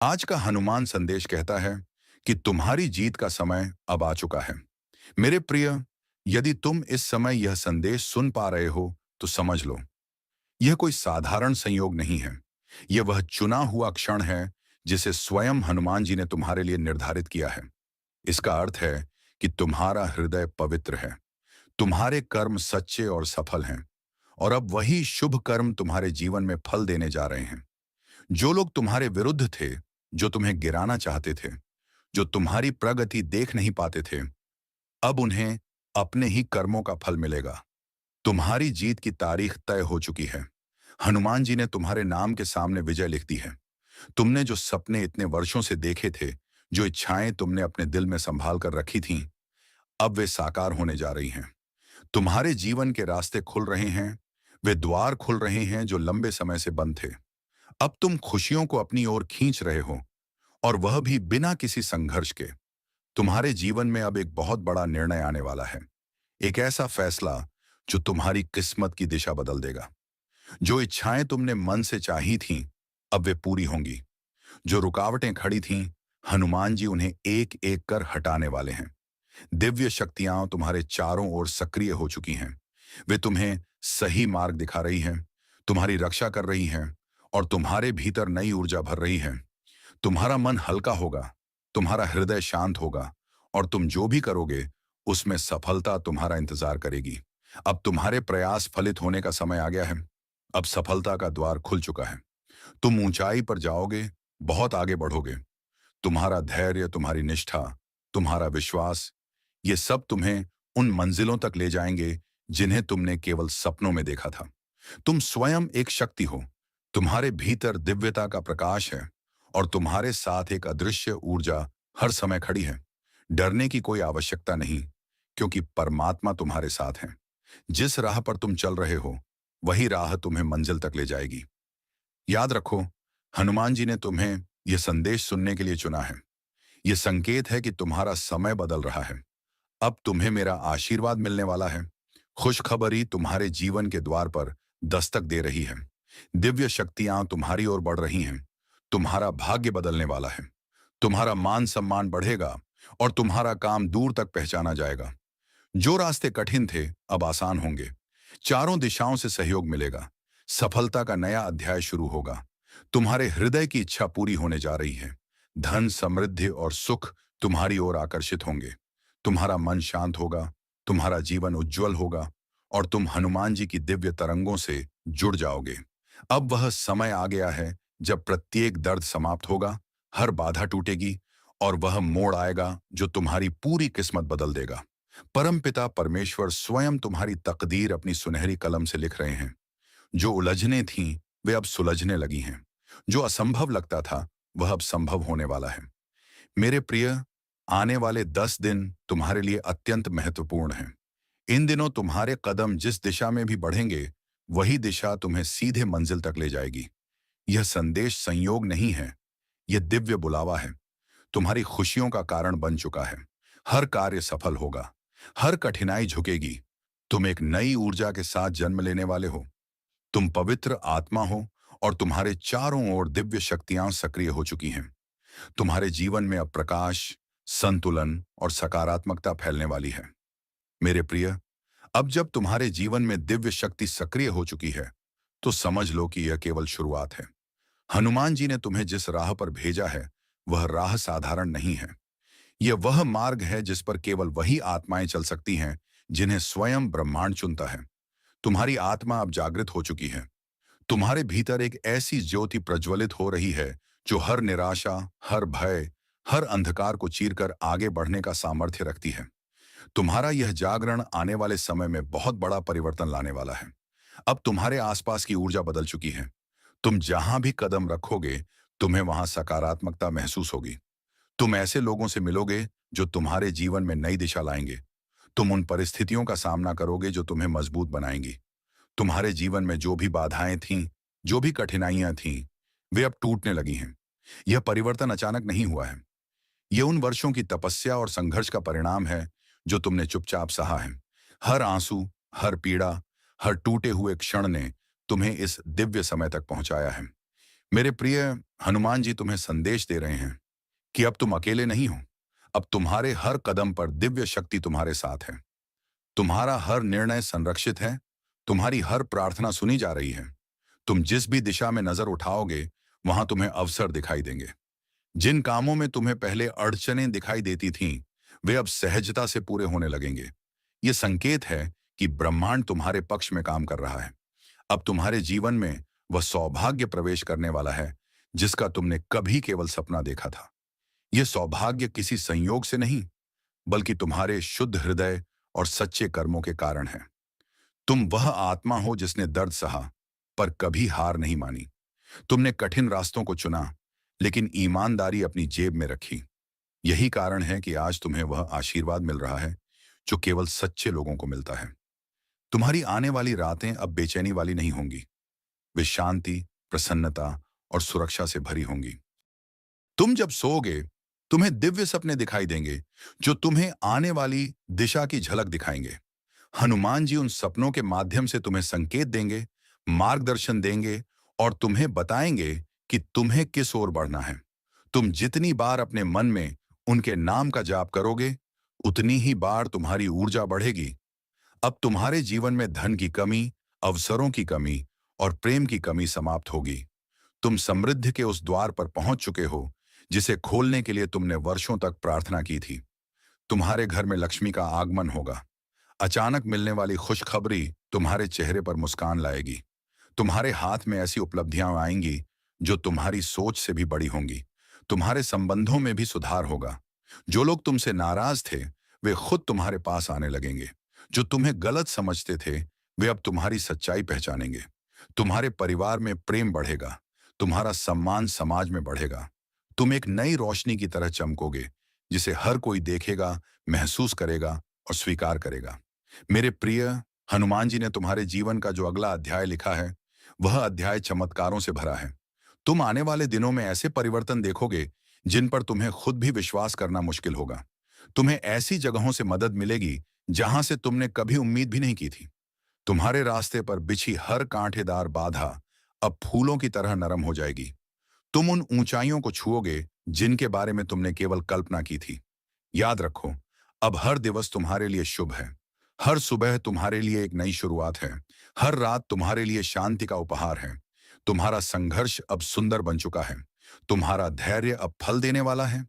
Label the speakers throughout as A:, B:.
A: आज का हनुमान संदेश कहता है कि तुम्हारी जीत का समय अब आ चुका है। मेरे प्रिय, यदि तुम इस समय यह संदेश सुन पा रहे हो तो समझ लो, यह कोई साधारण संयोग नहीं है। यह वह चुना हुआ क्षण है जिसे स्वयं हनुमान जी ने तुम्हारे लिए निर्धारित किया है। इसका अर्थ है कि तुम्हारा हृदय पवित्र है, तुम्हारे कर्म सच्चे और सफल हैं, और अब वही शुभ कर्म तुम्हारे जीवन में फल देने जा रहे हैं। जो लोग तुम्हारे विरुद्ध थे, जो तुम्हें गिराना चाहते थे, जो तुम्हारी प्रगति देख नहीं पाते थे, अब उन्हें अपने ही कर्मों का फल मिलेगा। तुम्हारी जीत की तारीख तय हो चुकी है। हनुमान जी ने तुम्हारे नाम के सामने विजय लिख दी है। तुमने जो सपने इतने वर्षों से देखे थे, जो इच्छाएं तुमने अपने दिल में संभाल कर रखी थीं, अब वे साकार होने जा रही हैं। तुम्हारे जीवन के रास्ते खुल रहे हैं, वे द्वार खुल रहे हैं जो लंबे समय से बंद थे। अब तुम खुशियों को अपनी ओर खींच रहे हो, और वह भी बिना किसी संघर्ष के। तुम्हारे जीवन में अब एक बहुत बड़ा निर्णय आने वाला है, एक ऐसा फैसला जो तुम्हारी किस्मत की दिशा बदल देगा। जो इच्छाएं तुमने मन से चाही थीं, अब वे पूरी होंगी। जो रुकावटें खड़ी थीं, हनुमान जी उन्हें एक एक कर हटाने वाले हैं। दिव्य शक्तियां तुम्हारे चारों ओर सक्रिय हो चुकी हैं। वे तुम्हें सही मार्ग दिखा रही हैं, तुम्हारी रक्षा कर रही हैं, और तुम्हारे भीतर नई ऊर्जा भर रही हैं। तुम्हारा मन हल्का होगा, तुम्हारा हृदय शांत होगा, और तुम जो भी करोगे उसमें सफलता तुम्हारा इंतजार करेगी। अब तुम्हारे प्रयास फलित होने का समय आ गया है। अब सफलता का द्वार खुल चुका है। तुम ऊंचाई पर जाओगे, बहुत आगे बढ़ोगे। तुम्हारा धैर्य, तुम्हारी निष्ठा, तुम्हारा विश्वास, ये सब तुम्हें उन मंजिलों तक ले जाएंगे जिन्हें तुमने केवल सपनों में देखा था। तुम स्वयं एक शक्ति हो, तुम्हारे भीतर दिव्यता का प्रकाश है, और तुम्हारे साथ एक अदृश्य ऊर्जा हर समय खड़ी है। डरने की कोई आवश्यकता नहीं, क्योंकि परमात्मा तुम्हारे साथ है। जिस राह पर तुम चल रहे हो, वही राह तुम्हें मंजिल तक ले जाएगी। याद रखो, हनुमान जी ने तुम्हें यह संदेश सुनने के लिए चुना है। यह संकेत है कि तुम्हारा समय बदल रहा है। अब तुम्हें मेरा आशीर्वाद मिलने वाला है। खुशखबरी तुम्हारे जीवन के द्वार पर दस्तक दे रही है। दिव्य शक्तियां तुम्हारी ओर बढ़ रही हैं। तुम्हारा भाग्य बदलने वाला है। तुम्हारा मान सम्मान बढ़ेगा, और तुम्हारा काम दूर तक पहचाना जाएगा। जो रास्ते कठिन थे, अब आसान होंगे। चारों दिशाओं से सहयोग मिलेगा। सफलता का नया अध्याय शुरू होगा। तुम्हारे हृदय की इच्छा पूरी होने जा रही है। धन, समृद्धि और सुख तुम्हारी ओर आकर्षित होंगे। तुम्हारा मन शांत होगा, तुम्हारा जीवन उज्जवल होगा, और तुम हनुमान जी की दिव्य तरंगों से जुड़ जाओगे। अब वह समय आ गया है जब प्रत्येक दर्द समाप्त होगा, हर बाधा टूटेगी, और वह मोड़ आएगा जो तुम्हारी पूरी किस्मत बदल देगा। परमपिता परमेश्वर स्वयं तुम्हारी तकदीर अपनी सुनहरी कलम से लिख रहे हैं। जो उलझने थीं, वे अब सुलझने लगी हैं। जो असंभव लगता था, वह अब संभव होने वाला है। मेरे प्रिय, आने वाले 10 दिन तुम्हारे लिए अत्यंत महत्वपूर्ण हैं। इन दिनों तुम्हारे कदम जिस दिशा में भी बढ़ेंगे, वही दिशा तुम्हें सीधे मंजिल तक ले जाएगी। यह संदेश संयोग नहीं है, यह दिव्य बुलावा है। तुम्हारी खुशियों का कारण बन चुका है। हर कार्य सफल होगा, हर कठिनाई झुकेगी। तुम एक नई ऊर्जा के साथ जन्म लेने वाले हो। तुम पवित्र आत्मा हो, और तुम्हारे चारों ओर दिव्य शक्तियां सक्रिय हो चुकी हैं। तुम्हारे जीवन में अब प्रकाश, संतुलन और सकारात्मकता फैलने वाली है। मेरे प्रिय, अब जब तुम्हारे जीवन में दिव्य शक्ति सक्रिय हो चुकी है, तो समझ लो कि यह केवल शुरुआत है। हनुमान जी ने तुम्हें जिस राह पर भेजा है, वह राह साधारण नहीं है। यह वह मार्ग है जिस पर केवल वही आत्माएं चल सकती हैं जिन्हें स्वयं ब्रह्मांड चुनता है। तुम्हारी आत्मा अब जागृत हो चुकी है। तुम्हारे भीतर एक ऐसी ज्योति प्रज्वलित हो रही है जो हर निराशा, हर भय, हर अंधकार को चीरकर आगे बढ़ने का सामर्थ्य रखती है। तुम्हारा यह जागरण आने वाले समय में बहुत बड़ा परिवर्तन लाने वाला है। अब तुम्हारे आसपास की ऊर्जा बदल चुकी है। तुम जहां भी कदम रखोगे, तुम्हें वहां सकारात्मकता महसूस होगी। तुम ऐसे लोगों से मिलोगे जो तुम्हारे जीवन में नई दिशा लाएंगे। तुम उन परिस्थितियों का सामना करोगे जो तुम्हें मजबूत बनाएंगी। तुम्हारे जीवन में जो भी बाधाएं थीं, जो भी कठिनाइयां थीं, वे अब टूटने लगी हैं। यह परिवर्तन अचानक नहीं हुआ है। यह उन वर्षों की तपस्या और संघर्ष का परिणाम है जो तुमने चुपचाप सहा है। हर आंसू, हर पीड़ा, हर टूटे हुए क्षण ने तुम्हें इस दिव्य समय तक पहुंचाया है। मेरे प्रिय, हनुमान जी तुम्हें संदेश दे रहे हैं कि अब तुम अकेले नहीं हो। अब तुम्हारे हर कदम पर दिव्य शक्ति तुम्हारे साथ है। तुम्हारा हर निर्णय संरक्षित है। तुम्हारी हर प्रार्थना सुनी जा रही है। तुम जिस भी दिशा में नजर उठाओगे, वहां तुम्हें अवसर दिखाई देंगे। जिन कामों में तुम्हें पहले अड़चनें दिखाई देती थीं, वे अब सहजता से पूरे होने लगेंगे। ये संकेत है कि ब्रह्मांड तुम्हारे पक्ष में काम कर रहा है। अब तुम्हारे जीवन में वह सौभाग्य प्रवेश करने वाला है, जिसका तुमने कभी केवल सपना देखा था। यह सौभाग्य किसी संयोग से नहीं, बल्कि तुम्हारे शुद्ध हृदय और सच्चे कर्मों के कारण है। तुम वह आत्मा हो जिसने दर्द सहा, पर कभी हार नहीं मानी। तुमने कठिन रास्तों को चुना, लेकिन ईमानदारी अपनी जेब में रखी। यही कारण है कि आज तुम्हें वह आशीर्वाद मिल रहा है जो केवल सच्चे लोगों को मिलता है। तुम्हारी आने वाली रातें अब बेचैनी वाली नहीं होंगी। वे शांति, प्रसन्नता और सुरक्षा से भरी होंगी। तुम जब सोओगे, तुम्हें दिव्य सपने दिखाई देंगे जो तुम्हें आने वाली दिशा की झलक दिखाएंगे। हनुमान जी उन सपनों के माध्यम से तुम्हें संकेत देंगे, मार्गदर्शन देंगे और तुम्हें बताएंगे कि तुम्हें किस ओर बढ़ना है। तुम जितनी बार अपने मन में उनके नाम का जाप करोगे, उतनी ही बार तुम्हारी ऊर्जा बढ़ेगी। अब तुम्हारे जीवन में धन की कमी, अवसरों की कमी और प्रेम की कमी समाप्त होगी। तुम समृद्धि के उस द्वार पर पहुंच चुके हो जिसे खोलने के लिए तुमने वर्षों तक प्रार्थना की थी। तुम्हारे घर में लक्ष्मी का आगमन होगा। अचानक मिलने वाली खुशखबरी तुम्हारे चेहरे पर मुस्कान लाएगी। तुम्हारे हाथ में ऐसी उपलब्धियां आएंगी जो तुम्हारी सोच से भी बड़ी होंगी। तुम्हारे संबंधों में भी सुधार होगा। जो लोग तुमसे नाराज थे, वे खुद तुम्हारे पास आने लगेंगे। जो तुम्हें गलत समझते थे, वे अब तुम्हारी सच्चाई पहचानेंगे। तुम्हारे परिवार में प्रेम बढ़ेगा। तुम्हारा सम्मान समाज में बढ़ेगा। तुम एक नई रोशनी की तरह चमकोगे, जिसे हर कोई देखेगा, महसूस करेगा और स्वीकार करेगा। मेरे प्रिय, हनुमान जी ने तुम्हारे जीवन का जो अगला अध्याय लिखा है, वह अध्याय चमत्कारों से भरा है। तुम आने वाले दिनों में ऐसे परिवर्तन देखोगे जिन पर तुम्हें खुद भी विश्वास करना मुश्किल होगा। तुम्हें ऐसी जगहों से मदद मिलेगी जहां से तुमने कभी उम्मीद भी नहीं की थी। तुम्हारे रास्ते पर बिछी हर कांटेदार बाधा अब फूलों की तरह नरम हो जाएगी। तुम उन ऊंचाइयों को छुओगे जिनके बारे में तुमने केवल कल्पना की थी। याद रखो, अब हर दिवस तुम्हारे लिए शुभ है। हर सुबह तुम्हारे लिए एक नई शुरुआत है। हर रात तुम्हारे लिए शांति का उपहार है। तुम्हारा संघर्ष अब सुंदर बन चुका है। तुम्हारा धैर्य अब फल देने वाला है।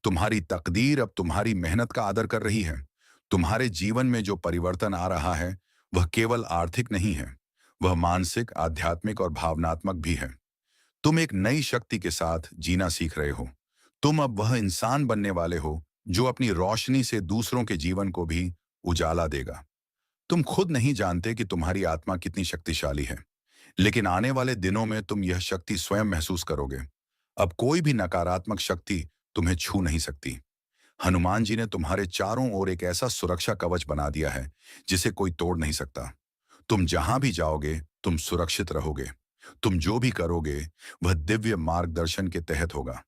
A: तुम्हारी तकदीर अब तुम्हारी मेहनत का आदर कर रही है। तुम्हारे जीवन में जो परिवर्तन आ रहा है, वह केवल आर्थिक नहीं है, वह मानसिक, आध्यात्मिक और भावनात्मक भी है। तुम एक नई शक्ति के साथ जीना सीख रहे हो। तुम अब वह इंसान बनने वाले हो जो अपनी रोशनी से दूसरों के जीवन को भी उजाला देगा। तुम खुद नहीं जानते कि तुम्हारी आत्मा कितनी शक्तिशाली है, लेकिन आने वाले दिनों में तुम यह शक्ति स्वयं महसूस करोगे। अब कोई भी नकारात्मक शक्ति तुम्हें छू नहीं सकती। हनुमान जी ने तुम्हारे चारों ओर एक ऐसा सुरक्षा कवच बना दिया है जिसे कोई तोड़ नहीं सकता। तुम जहां भी जाओगे, तुम सुरक्षित रहोगे। तुम जो भी करोगे, वह दिव्य मार्गदर्शन के तहत होगा।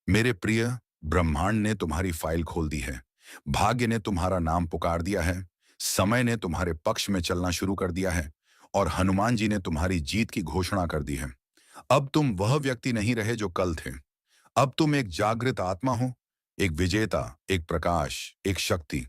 A: मेरे प्रिय, ब्रह्मांड ने तुम्हारी फाइल खोल दी है। भाग्य ने तुम्हारा नाम पुकार दिया है। समय ने तुम्हारे पक्ष में चलना शुरू कर दिया है और हनुमान जी ने तुम्हारी जीत की घोषणा कर दी है। अब तुम वह व्यक्ति नहीं रहे जो कल थे। अब तुम एक जागृत आत्मा हो, एक विजेता, एक प्रकाश, एक शक्ति।